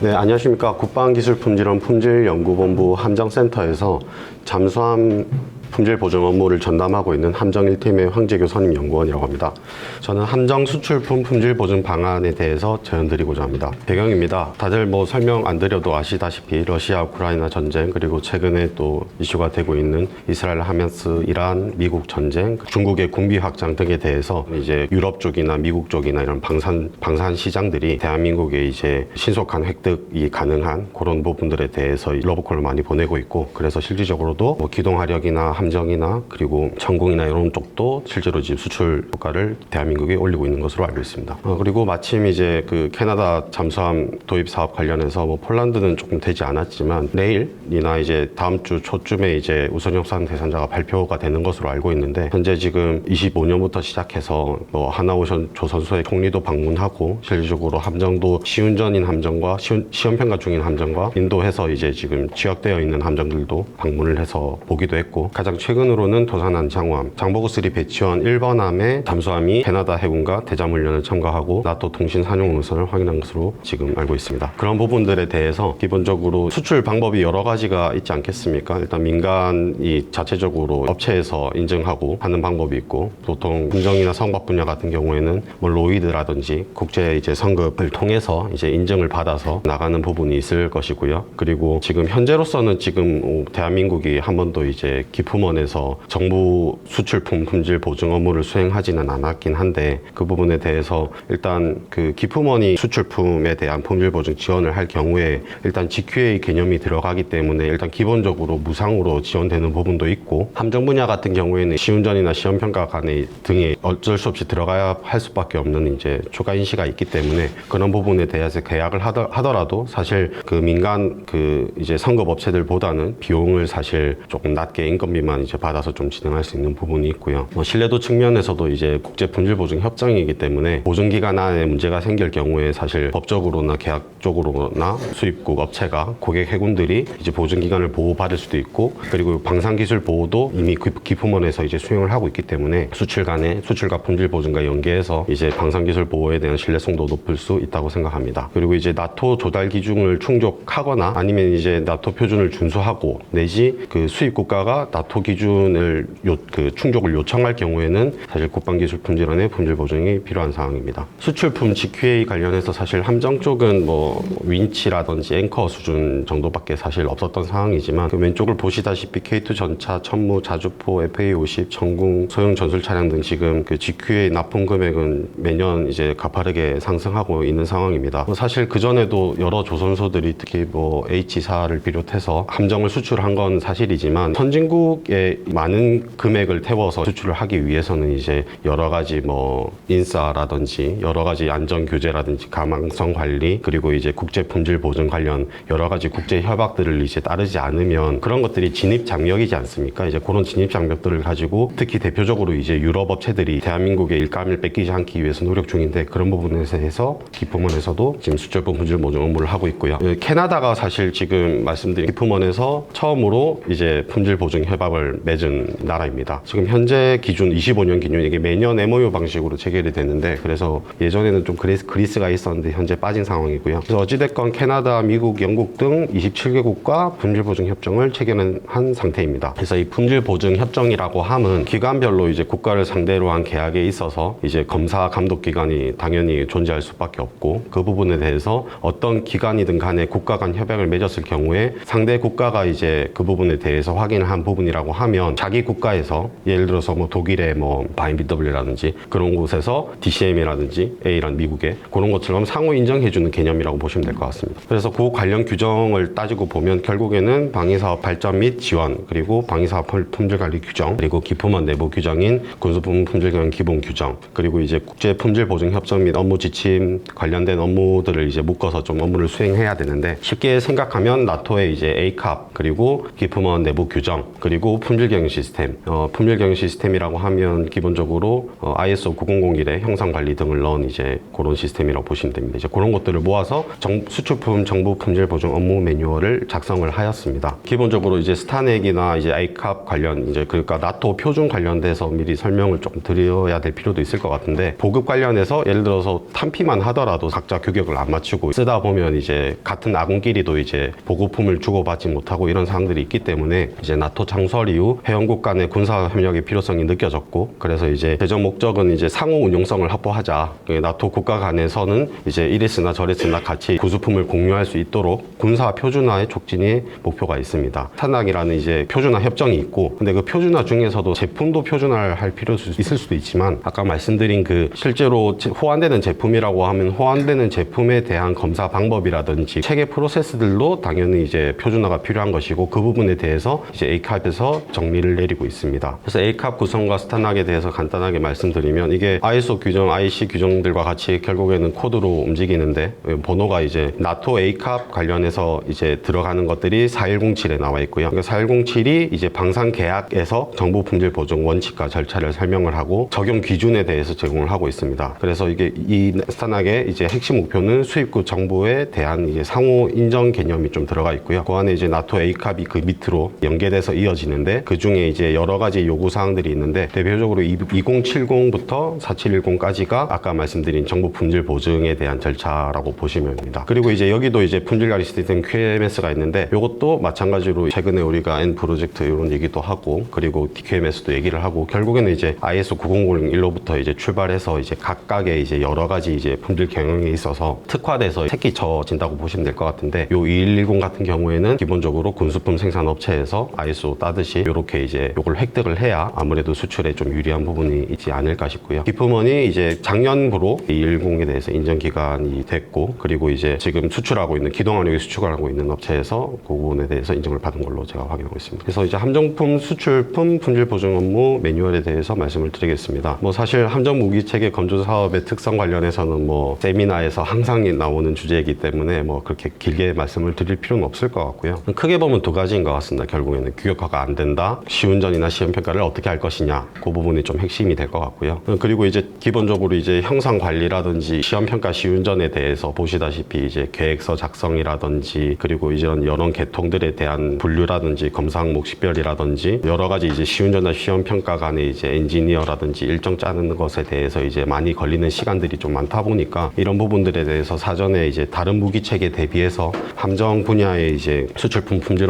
네, 안녕하십니까. 국방기술품질원 품질연구본부 함정센터에서 잠수함 품질 보증 업무를 전담하고 있는 함정 1팀의 황재규 선임연구원이라고 합니다. 저는 함정 수출품 품질 보증 방안에 대해서 제언드리고자 합니다. 배경입니다. 다들 뭐 설명 안 드려도 아시다시피 러시아 우크라이나 전쟁, 그리고 최근에 또 이슈가 되고 있는 이스라엘 하마스 이란 미국 전쟁, 중국의 군비 확장 등에 대해서 이제 유럽 쪽이나 미국 쪽이나 이런 방산 시장들이 대한민국에 이제 신속한 획득이 가능한 그런 부분들에 대해서 러브콜을 많이 보내고 있고, 그래서 실질적으로도 뭐 기동화력이나 함정이나 그리고 전공이나 이런 쪽도 실제로 지금 수출 효과를 대한민국에 올리고 있는 것으로 알고 있습니다. 그리고 마침 이제 그 캐나다 잠수함 도입 사업 관련해서 뭐 폴란드는 조금 되지 않았지만 내일이나 이제 다음 주 초쯤에 이제 우선 협상 대상자가 발표가 되는 것으로 알고 있는데, 현재 지금 25년부터 시작해서 뭐 하나오션 조선소의 총리도 방문하고 실질적으로 함정도 시운전인 함정과 시험평가 중인 함정과 인도해서 이제 지금 취역되어 있는 함정들도 방문을 해서 보기도 했고, 가장 최근으로는 도산한 장호함, 장보고3 배치원 1번함의 잠수함이 캐나다 해군과 대잠훈련을 첨가하고 나토 통신 산용 의선을 확인한 것으로 지금 알고 있습니다. 그런 부분들에 대해서 기본적으로 수출 방법이 여러 가지가 있지 않겠습니까? 일단 민간이 자체적으로 업체에서 인증하고 하는 방법이 있고, 보통 공정이나 성박 분야 같은 경우에는 뭐 로이드라든지 국제 이제 성급을 통해서 이제 인증을 받아서 나가는 부분이 있을 것이고요. 그리고 지금 현재로서는 지금 대한민국이 한 번도 이제 기품원에서 정부 수출품 품질 보증 업무를 수행하지는 않았긴 한데, 그 부분에 대해서 일단 그 기품원이 수출품에 대한 품질 보증 지원을 할 경우에 일단 GQA 개념이 들어가기 때문에 일단 기본적으로 무상으로 지원되는 부분도 있고, 함정 분야 같은 경우에는 시운전이나 시험평가 간에 등에 어쩔 수 없이 들어가야 할 수밖에 없는 이제 추가 인시가 있기 때문에 그런 부분에 대해서 계약을 하더라도 사실 그 민간 그 이제 성급 업체들보다는 비용을 사실 조금 낮게 인건비만 이제 받아서 좀 진행할 수 있는 부분이 있고요. 뭐 신뢰도 측면에서도 이제 국제 품질 보증 협정이기 때문에 보증 기간 안에 문제가 생길 경우에 사실 법적으로나 계약적으로나 수입국 업체가 고객 해군들이 이제 보증 기간을 보호받을 수도 있고, 그리고 방산 기술 보호도 이미 기품원에서 이제 수행을 하고 있기 때문에 수출 간에 수출과 품질 보증과 연계해서 이제 방산 기술 보호에 대한 신뢰성도 높을 수 있다고 생각합니다. 그리고 이제 나토 조달 기준을 충족하거나 아니면 이제 나토 표준을 준수하고 내지 그 수입 국가가 나토 기준을 충족을 요청할 경우에는 사실 국방기술품질원의 품질 보증이 필요한 상황입니다. 수출품 GQA 관련해서 사실 함정 쪽은 뭐 윈치라든지 앵커 수준 정도밖에 사실 없었던 상황이지만, 그 왼쪽을 보시다시피 K2 전차, 천무, 자주포, FA50, 전궁, 소형 전술 차량 등 지금 그 GQA 납품 금액은 매년 이제 가파르게 상승하고 있는 상황입니다. 사실 그 전에도 여러 조선소들이 특히 뭐 H사를 비롯해서 함정을 수출한 건 사실이지만, 선진국에 많은 금액을 태워서 수출을 하기 위해서는 이제 여러 가지 뭐 인사라든지 여러 가지 안전 규제라든지 가망성 관리, 그리고 이제 국제 품질 보증 관련 여러 가지 국제 협약들을 이제 따르지 않으면 그런 것들이 진입 장벽이지 않습니까? 이제 그런 진입 장벽들을 가지고 특히 대표적으로 이제 유럽 업체들이 대한민국의 일감을 뺏기지 않기 위해서 노력 중인데, 그런 부분에서 해서 기품원에서도 지금 수출품 품질 보증 업무를 하고 있고요. 캐나다가 사실 지금 말씀드린 기품원에서 처음으로 이제 품질 보증 협약을 맺은 나라입니다. 지금 현재 기준 25년 기준, 이게 매년 MOU 방식으로 체결이 되는데, 그래서 예전에는 좀 그리스가 있었는데 현재 빠진 상황이고요. 그래서 어찌됐건 캐나다, 미국, 영국 등 27개국과 품질 보증 협정을 체결한 상태입니다. 그래서 이 품질 보증 협정이라고 함은 기관별로 이제 국가를 상대로 한 계약에 있어서 이제 검사 감독 기관이 당연히 존재할 수밖에 없고, 그 부분에 대해서 어떤 기관이든 간에 국가 간 협약을 맺었을 경우에 상대 국가가 이제 그 부분에 대해서 확인을 한 부분이라고 시스템이라고 하면 자기 국가에서 예를 들어서 뭐 독일의 뭐 바인비더블이라든지 그런 곳에서 DCM이라든지 A란 미국의 그런 것처럼 상호 인정해주는 개념이라고 보시면 될 것 같습니다. 그래서 그 관련 규정을 따지고 보면 결국에는 방위사업 발전 및 지원, 그리고 방위사업 품질관리 규정, 그리고 기품원 내부 규정인 군수부문 품질경영 기본 규정, 그리고 이제 국제 품질 보증 협정 및 업무 지침 관련된 업무들을 이제 묶어서 좀 업무를 수행해야 되는데, 쉽게 생각하면 나토의 이제 ACAP, 그리고 기품원 내부 규정, 그리고 품질경영 시스템, 품질경영 시스템이라고 하면 기본적으로 ISO 9001의 형상관리 등을 넣은 이제 그런 시스템이라고 보시면 됩니다. 이제 그런 것들을 모아서 수출품 정부 품질 보증 업무 매뉴얼을 작성을 하였습니다. 기본적으로 이제 스타넥이나 이제 ICAP 관련 이제 그러니까 나토 표준 관련돼서 미리 설명을 조금 드려야 될 필요도 있을 것 같은데, 보급 관련해서 예를 들어서 탄피만 하더라도 각자 규격을 안 맞추고 쓰다 보면 이제 같은 아군끼리도 이제 보급품을 주고받지 못하고 이런 사항들이 있기 때문에 이제 나토 창설 이후 회원국 간의 군사 협력의 필요성이 느껴졌고, 그래서 이제 최종 목적은 이제 상호 운용성을 확보하자. 나토 국가 간에서는 이제 이랬으나 저랬으나 같이 구수품을 공유할 수 있도록 군사 표준화의 촉진이 목표가 있습니다. 탄낙이라는 이제 표준화 협정이 있고, 근데 그 표준화 중에서도 제품도 표준화를 할 필요가 있을 수도 있지만, 아까 말씀드린 그 실제로 호환되는 제품이라고 하면 호환되는 제품에 대한 검사 방법이라든지 체계 프로세스들도 당연히 이제 표준화가 필요한 것이고, 그 부분에 대해서 이제 ACAP에서 정리를 내리고 있습니다. 그래서 ACAP 구성과 스타낙에 대해서 간단하게 말씀드리면, 이게 ISO 규정, IC 규정들과 같이 결국에는 코드로 움직이는데, 번호가 이제 나토 ACAP 관련해서 이제 들어가는 것들이 4107에 나와 있고요. 그러니까 4107이 이제 방산 계약에서 정부 품질 보증 원칙과 절차를 설명을 하고 적용 기준에 대해서 제공을 하고 있습니다. 그래서 이게 이 스타낙의 이제 핵심 목표는 수입국 정부에 대한 이제 상호 인정 개념이 좀 들어가 있고요. 그 안에 이제 나토 ACAP이 그 밑으로 연계돼서 이어지는데, 그 중에 이제 여러 가지 요구 사항들이 있는데, 대표적으로 2070부터 4710까지가 아까 말씀드린 정부 품질 보증에 대한 절차라고 보시면 됩니다. 그리고 이제 여기도 이제 품질 관리 시스템 QMS가 있는데, 이것도 마찬가지로 최근에 우리가 N 프로젝트 이런 얘기도 하고, 그리고 DQMS도 얘기를 하고, 결국에는 이제 ISO 9001로부터 이제 출발해서 이제 각각의 이제 여러 가지 이제 품질 경영에 있어서 특화돼서 새끼쳐진다고 보시면 될 것 같은데, 요 2110 같은 경우에는 기본적으로 군수품 생산 업체에서 ISO 따듯이 이렇게 이제 요걸 획득을 해야 아무래도 수출에 좀 유리한 부분이 있지 않을까 싶고요. 기품원이 이제 작년부로 2110에 대해서 인정 기간이 됐고, 그리고 이제 지금 수출하고 있는 기동항력에 수출하고 있는 업체에서 그 부분에 대해서 인정을 받은 걸로 제가 확인하고 있습니다. 그래서 이제 함정품 수출품 품질 보증 업무 매뉴얼에 대해서 말씀을 드리겠습니다. 뭐 사실 함정 무기 체계 건조 사업의 특성 관련해서는 뭐 세미나에서 항상 나오는 주제이기 때문에 뭐 그렇게 길게 말씀을 드릴 필요는 없을 것 같고요. 크게 보면 두 가지인 것 같습니다. 결국에는 규격화가 안 된다, 시운전이나 시험평가를 어떻게 할 것이냐, 그 부분이 좀 핵심이 될 것 같고요. 그리고 이제 기본적으로 이제 형상 관리라든지 시험평가 시운전에 대해서 보시다시피 이제 계획서 작성이라든지, 그리고 이런 여러 계통들에 대한 분류라든지 검사 항목 식별이라든지 여러 가지 이제 시운전과 시험평가 간의 이제 엔지니어라든지 일정 짜는 것에 대해서 이제 많이 걸리는 시간들이 좀 많다 보니까, 이런 부분들에 대해서 사전에 이제 다른 무기 체계 대비해서 함정 분야의 이제 수출품 품질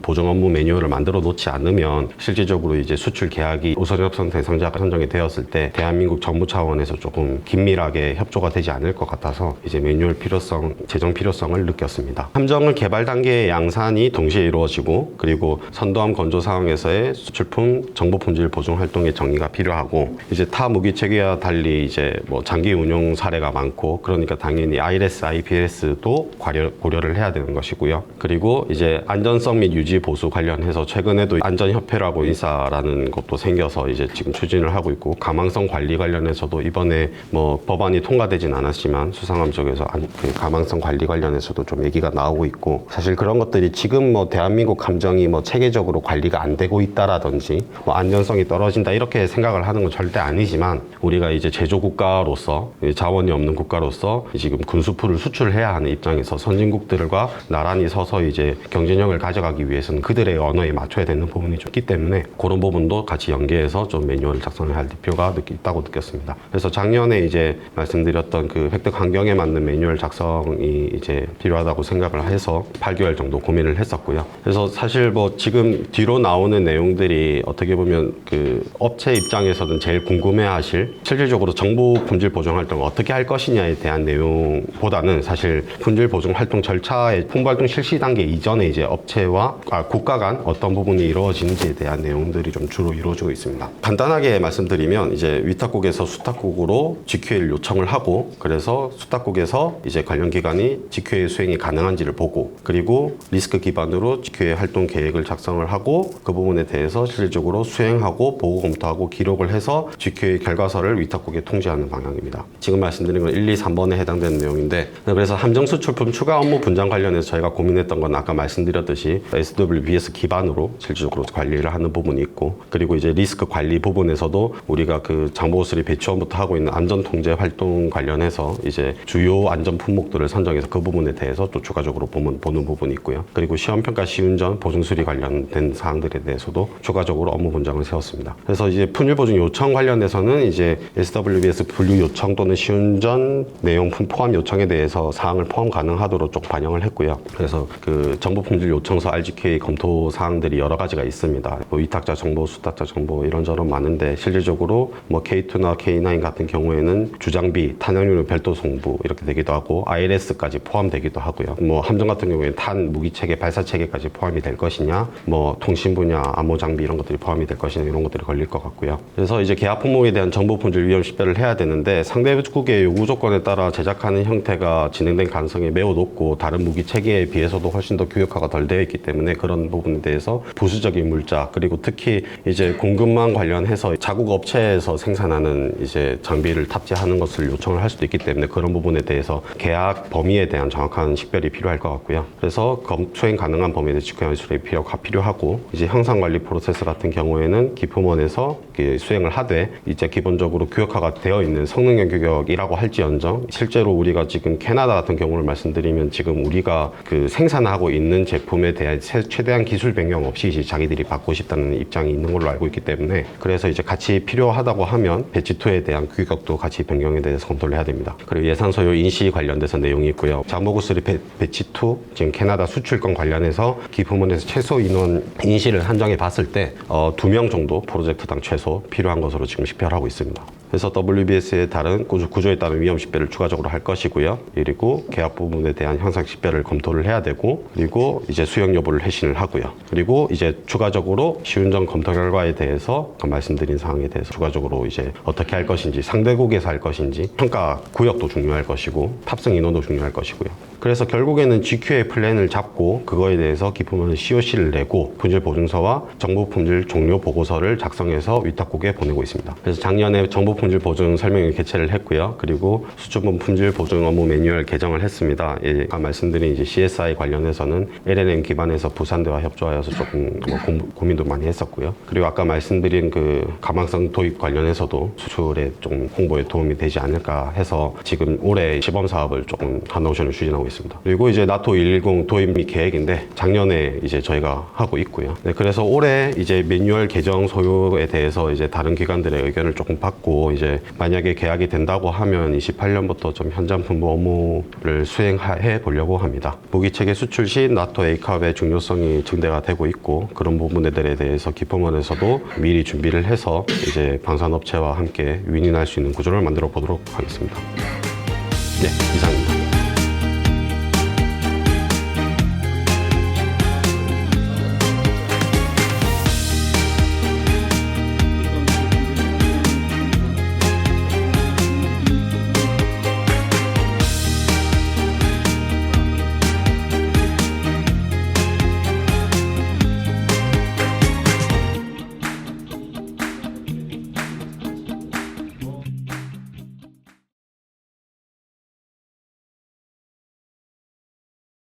보증 업무 매뉴얼을 만들어 놓지 않으면 실질적으로 이제 수출 계약이 우선 협상 대상자가 선정이 되었을 때 대한민국 정부 차원에서 조금 긴밀하게 협조가 되지 않을 것 같아서 이제 매뉴얼 필요성, 제정 필요성을 느꼈습니다. 함정은 개발 단계의 양산이 동시에 이루어지고, 그리고 선도함 건조 상황에서의 수출품 정보 품질 보증 활동의 정의가 필요하고, 이제 타 무기 체계와 달리 이제 뭐 장기 운용 사례가 많고, 그러니까 당연히 ILS, IPS도 고려를 해야 되는 것이고요. 그리고 이제 안전성 및 유지 보수 관련해서 최근에도 안전협회라고 인사라는 것도 생겨서 이제 지금 추진을 하고 있고, 가망성 관리 관련해서도 이번에 뭐 법안이 통과되진 않았지만 수상함 쪽에서 그 가망성 관리 관련해서도 좀 얘기가 나오고 있고, 사실 그런 것들이 지금 뭐 대한민국 함정이 뭐 체계적으로 관리가 안 되고 있다라든지 뭐 안전성이 떨어진다 이렇게 생각을 하는 건 절대 아니지만, 우리가 이제 제조국가로서 자원이 없는 국가로서 지금 군수품을 수출해야 하는 입장에서 선진국들과 나란히 서서 이제 경쟁력을 가져가기 위해서는 그들의 언어에 맞춰야 되는 부분이 좀 있기 때문에, 그런 부분도 같이 연계해서 좀 매뉴얼을 작성해야 할 필요가 있다고 느꼈습니다. 그래서 작년에 이제 말씀드렸던 그 획득 환경에 맞는 매뉴얼 작성이 이제 필요하다고 생각을 해서 8개월 정도 고민을 했었고요. 그래서 사실 뭐 지금 뒤로 나오는 내용들이 어떻게 보면 그 업체 입장에서는 제일 궁금해하실, 실질적으로 정부 품질 보증 활동을 어떻게 할 것이냐에 대한 내용보다는 사실 품질 보증 활동 절차의 풍부활동 실시 단계 이전에 이제 업체와 국가 간 어떤 부분이 이루어지는지에 대한 내용들이 좀 주로 이루어지고 있습니다. 간단하게 말씀드리면 이제 위탁국에서 수탁국으로 GQA를 요청을 하고, 그래서 수탁국에서 이제 관련 기관이 GQA 수행이 가능한지를 보고, 그리고 리스크 기반으로 GQA 활동 계획을 작성을 하고, 그 부분에 대해서 실질적으로 수행하고 보고 검토하고 기록을 해서 GQA 결과서를 위탁국에 통지하는 방향입니다. 지금 말씀드린 건 1, 2, 3번에 해당되는 내용인데, 그래서 함정 수출품 추가 업무 분장 관련해서 저희가 고민했던 건 아까 말씀드렸듯이 SWBS 기반으로 실질적으로 관리를 하는 부분이 있고, 그리고 이제 리스크 관리 부분에서도 우리가 그 장보고서리 배치원부터 하고 있는 안전 통제 활동 관련해서 이제 주요 안전 품목들을 선정해서 그 부분에 대해서 또 추가적으로 보는 부분이 있고요. 그리고 시험평가 시운전 보증 수리 관련된 사항들에 대해서도 추가적으로 업무 분장을 세웠습니다. 그래서 이제 품질 보증 요청 관련해서는 이제 SWBS 분류 요청 또는 시운전 내용 포함 요청에 대해서 사항을 포함 가능하도록 좀 반영을 했고요. 그래서 그 정보 품질 요청서 RGQA 검토 사항들이 여러 가지가 있습니다. 뭐 위탁자 정보, 수탁자 정보 이런저런 많은데, 실질적으로 뭐 K2나 K9 같은 경우에는 주장비, 탄약류 별도 송부 이렇게 되기도 하고, ILS까지 포함되기도 하고요. 뭐 함정 같은 경우에는 탄 무기 체계, 발사 체계까지 포함이 될 것이냐, 뭐 통신 분야, 암호 장비 이런 것들이 포함이 될 것이냐, 이런 것들이 걸릴 것 같고요. 그래서 이제 계약 품목에 대한 정보 품질 위험 식별을 해야 되는데, 상대국의 요구 조건에 따라 제작하는 형태가 진행된 가능성이 매우 높고, 다른 무기 체계에 비해서도 훨씬 더 규격화가 덜 되어 있기 때문에 그런 부분에 대해서 부수적인 물자, 그리고 특히 이제 공급망 관련해서 자국 업체에서 생산하는 이제 장비를 탑재하는 것을 요청을 할 수도 있기 때문에 그런 부분에 대해서 계약 범위에 대한 정확한 식별이 필요할 것 같고요. 그래서 수행 가능한 범위에 대해 직권 수립이 필요하고, 이제 형상관리 프로세스 같은 경우에는 기품원에서 수행을 하되, 이제 기본적으로 규격화가 되어 있는 성능형 규격이라고 할지언정, 실제로 우리가 지금 캐나다 같은 경우를 말씀드리면 지금 우리가 그 생산하고 있는 제품에 대한 최대한 기술 변경 없이 이제 자기들이 받고 싶다는 입장이 있는 걸로 알고 있기 때문에, 그래서 이제 같이 필요하다고 하면 배치2에 대한 규격도 같이 변경에 대해서 검토를 해야 됩니다. 그리고 예산 소요 인시 관련돼서 내용이 있고요. 장보고3 배치2 지금 캐나다 수출권 관련해서 기품원에서 최소 인원 인시를 한정해 봤을 때 2명 정도 프로젝트당 최소 필요한 것으로 지금 식별하고 있습니다. 그래서 WBS의 다른 구조에 따른 위험 식별을 추가적으로 할 것이고요. 그리고 계약 부분에 대한 형상 식별을 검토를 해야 되고, 그리고 이제 수용 여부를 회신을 하고요. 그리고 이제 추가적으로 시운전 검토 결과에 대해서 말씀드린 사항에 대해서 추가적으로 이제 어떻게 할 것인지, 상대국에서 할 것인지, 평가 구역도 중요할 것이고, 탑승 인원도 중요할 것이고요. 그래서 결국에는 GQA 플랜을 잡고 그거에 대해서 기품원은 COC를 내고 품질 보증서와 정보 품질 종료 보고서를 작성해서 위탁국에 보내고 있습니다. 그래서 작년에 정보 품질 보증 설명회 개최를 했고요. 그리고 수출품 품질 보증 업무 매뉴얼 개정을 했습니다. 아까 말씀드린 이제 CSI 관련해서는 LLM 기반에서 부산대와 협조하여서 조금 고민도 많이 했었고요. 그리고 아까 말씀드린 그 가망성 도입 관련해서도 수출에 좀 홍보에 도움이 되지 않을까 해서 지금 올해 시범 사업을 조금 한노션을 추진하고 있습니다. 그리고 이제 나토 110 도입 및 계획인데 작년에 이제 저희가 하고 있고요. 네, 그래서 올해 이제 매뉴얼 개정 소요에 대해서 이제 다른 기관들의 의견을 조금 받고, 이제 만약에 계약이 된다고 하면 28년부터 좀 현장 품부 업무를 수행해 보려고 합니다. 무기체계 수출 시 나토 ACAP의 중요성이 증대가 되고 있고, 그런 부분들에 대해서 기품원에서도 미리 준비를 해서 이제 방산업체와 함께 윈윈할 수 있는 구조를 만들어 보도록 하겠습니다. 네, 이상입니다.